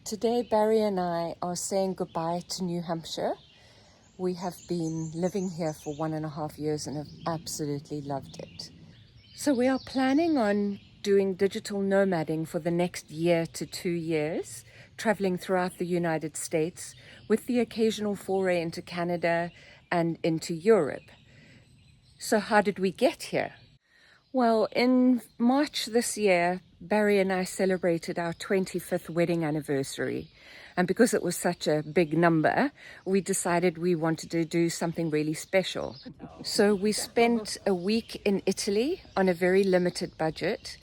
Today, Barry and I are saying goodbye to New Hampshire. We have been living here for 1.5 years and have absolutely loved it. So we are planning on doing digital nomading for the next year to 2 years, traveling throughout the United States with the occasional foray into Canada and into Europe. So how did we get here? Well, in March this year, Barry and I celebrated our 25th wedding anniversary. And because it was such a big number, we decided we wanted to do something really special. So we spent a week in Italy on a very limited budget,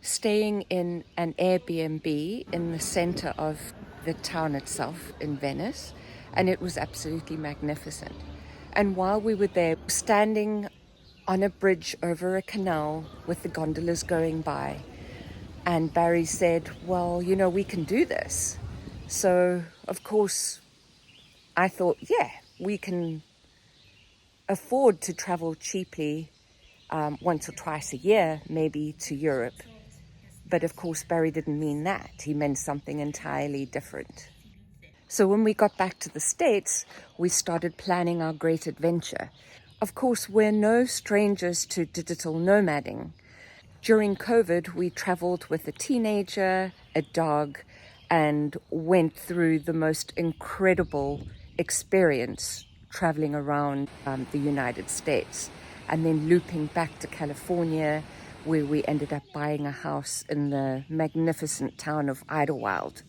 staying in an Airbnb in the center of the town itself in Venice. And it was absolutely magnificent. And while we were there, standing on a bridge over a canal with the gondolas going by, and Barry said, well, we can do this. So of course I thought, yeah, we can afford to travel cheaply once or twice a year, maybe to Europe. But of course Barry didn't mean that. He meant something entirely different. So when we got back to the States, we started planning our great adventure. Of course, we're no strangers to digital nomading. During COVID, we traveled with a teenager, a dog, and went through the most incredible experience traveling around the United States, and then looping back to California, where we ended up buying a house in the magnificent town of Idlewild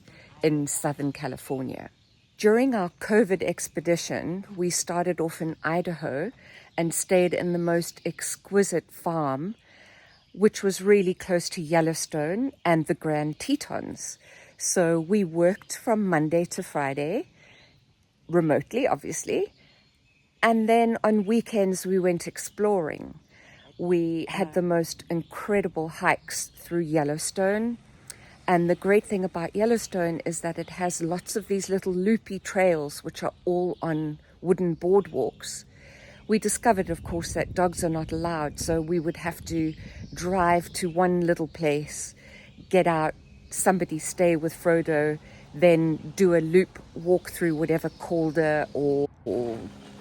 in Southern California. During our COVID expedition, we started off in Idaho and stayed in the most exquisite farm, which was really close to Yellowstone and the Grand Tetons. So we worked from Monday to Friday, remotely, obviously. And then on weekends, we went exploring. We had the most incredible hikes through Yellowstone. And the great thing about Yellowstone is that it has lots of these little loopy trails, which are all on wooden boardwalks. We discovered, of course, that dogs are not allowed, so we would have to drive to one little place, get out, somebody stay with Frodo, then do a loop, walk through whatever cauldron or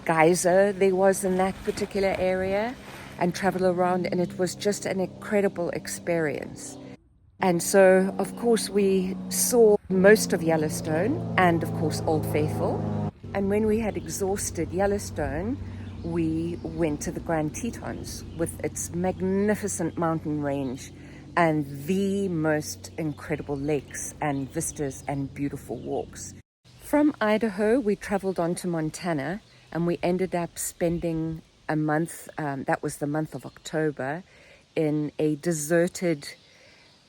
geyser there was in that particular area, and travel around, and it was just an incredible experience. And so, of course, we saw most of Yellowstone and, of course, Old Faithful. And when we had exhausted Yellowstone, we went to the Grand Tetons with its magnificent mountain range and the most incredible lakes and vistas and beautiful walks. From Idaho, we traveled on to Montana, and we ended up spending a month, that was the month of October, in a deserted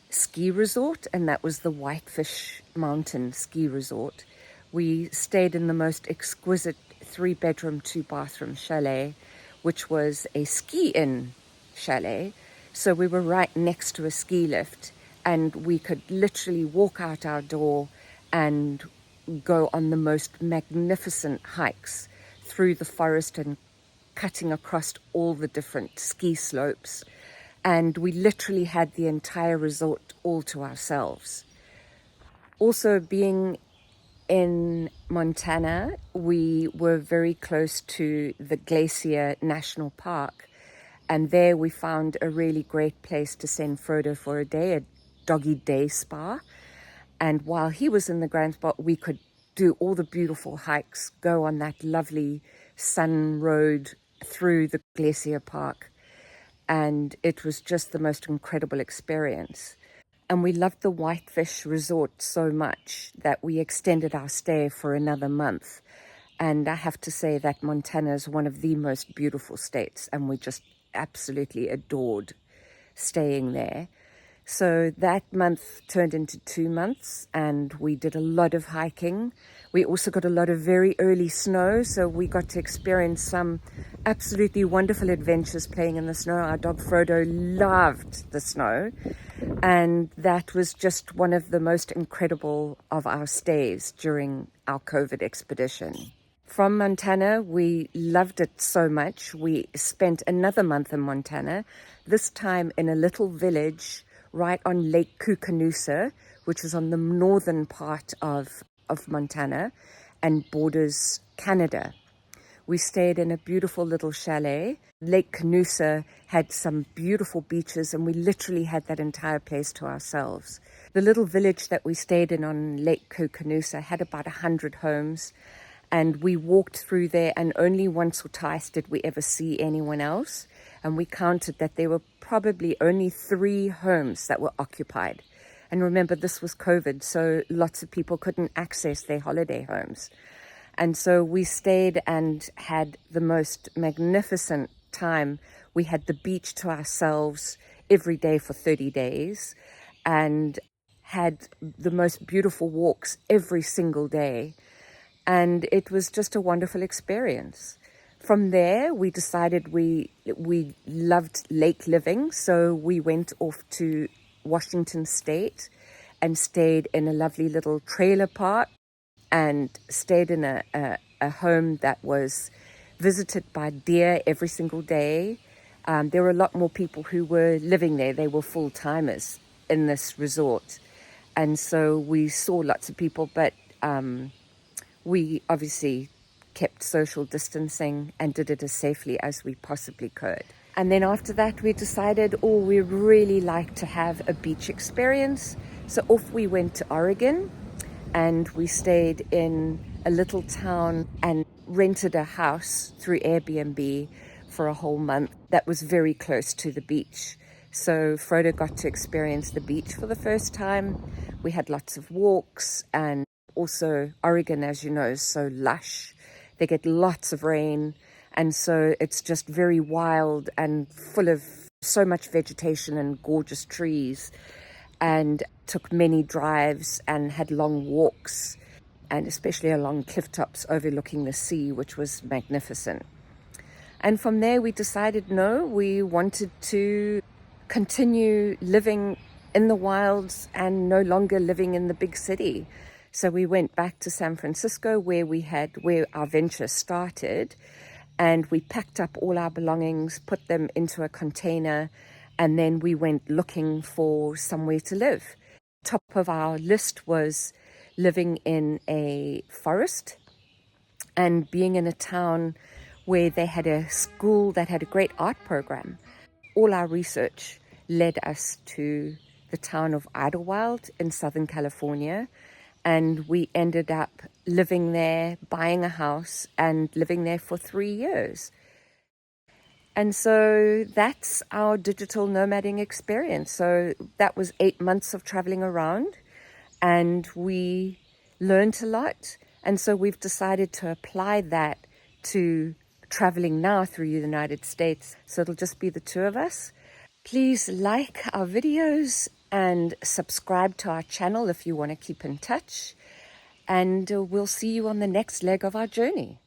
ski resort, and that was the Whitefish Mountain Ski Resort. We stayed in the most exquisite 3-bedroom, 2-bathroom chalet, which was a ski-in chalet. So we were right next to a ski lift, and we could literally walk out our door and go on the most magnificent hikes through the forest and cutting across all the different ski slopes. And we literally had the entire resort all to ourselves. Also, being in Montana, we were very close to the Glacier National Park. And there we found a really great place to send Frodo for a day, a doggy day spa. And while he was in the Grand Spot, we could do all the beautiful hikes, go on that lovely sun road through the Glacier Park. And it was just the most incredible experience. And we loved the Whitefish Resort so much that we extended our stay for another month. And I have to say that Montana is one of the most beautiful states, and we just absolutely adored staying there. So that month turned into 2 months, and we did a lot of hiking. We also got a lot of very early snow, so we got to experience some absolutely wonderful adventures playing in the snow. Our dog Frodo loved the snow, and that was just one of the most incredible of our stays during our COVID expedition. From Montana, we loved it so much. We spent another month in Montana, this time in a little village right on Lake Koocanusa, which is on the northern part of Montana and borders Canada. We stayed in a beautiful little chalet. Lake Koocanusa had some beautiful beaches, and we literally had that entire place to ourselves. The little village that we stayed in on Lake Koocanusa had about 100 homes, and we walked through there, and only once or twice did we ever see anyone else. And we counted that there were probably only 3 homes that were occupied. And remember, this was COVID, so lots of people couldn't access their holiday homes. And so we stayed and had the most magnificent time. We had the beach to ourselves every day for 30 days and had the most beautiful walks every single day. And it was just a wonderful experience. From there, we decided we loved lake living, so we went off to Washington State and stayed in a lovely little trailer park and stayed in a home that was visited by deer every single day. There were a lot more people who were living there. They were full-timers in this resort. And so we saw lots of people, but we obviously kept social distancing and did it as safely as we possibly could. And then after that, we decided, we really like to have a beach experience. So off we went to Oregon, and we stayed in a little town and rented a house through Airbnb for a whole month that was very close to the beach. So Frodo got to experience the beach for the first time. We had lots of walks, and also Oregon, as you know, is so lush. They get lots of rain, and so it's just very wild and full of so much vegetation and gorgeous trees. And took many drives and had long walks, and especially along cliff tops overlooking the sea, which was magnificent. And from there we decided, no, we wanted to continue living in the wilds and no longer living in the big city. So we went back to San Francisco where our venture started, and we packed up all our belongings, put them into a container, and then we went looking for somewhere to live. Top of our list was living in a forest and being in a town where they had a school that had a great art program. All our research led us to the town of Idlewild in Southern California, and we ended up living there, buying a house, and living there for 3 years. And so that's our digital nomading experience. So that was 8 months of traveling around, and we learned a lot. And so we've decided to apply that to traveling now through the United States. So it'll just be the 2 of us. Please like our videos and subscribe to our channel if you want to keep in touch. And we'll see you on the next leg of our journey.